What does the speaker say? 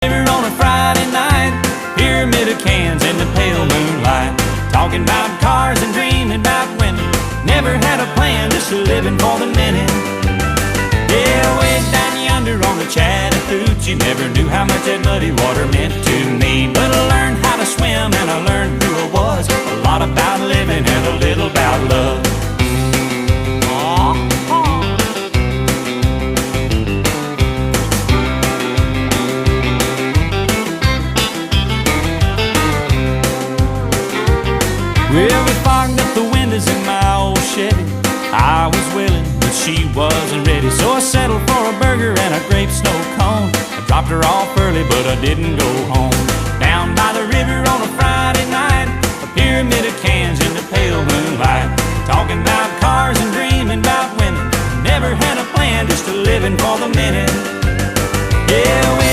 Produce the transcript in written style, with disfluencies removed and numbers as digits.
River on a Friday night, pyramid of cans in the pale moonlight, talking about cars and dreaming about women. Never had a plan, just living for the minute. Yeah, way down yonder on the Chattahoochee, never knew how much that muddy water meant to me. But I learned how to swim and I learned who I was, a lot about living and a little about love. Well, we fogged up the windows in my old Chevy. I was willing, but she wasn't ready, so I settled for a burger and a grape snow cone. I dropped her off early, but I didn't go home. Down by the river on a Friday night, a pyramid of cans in the pale moonlight, talking about cars and dreaming about women. Never had a plan, just a living for the minute.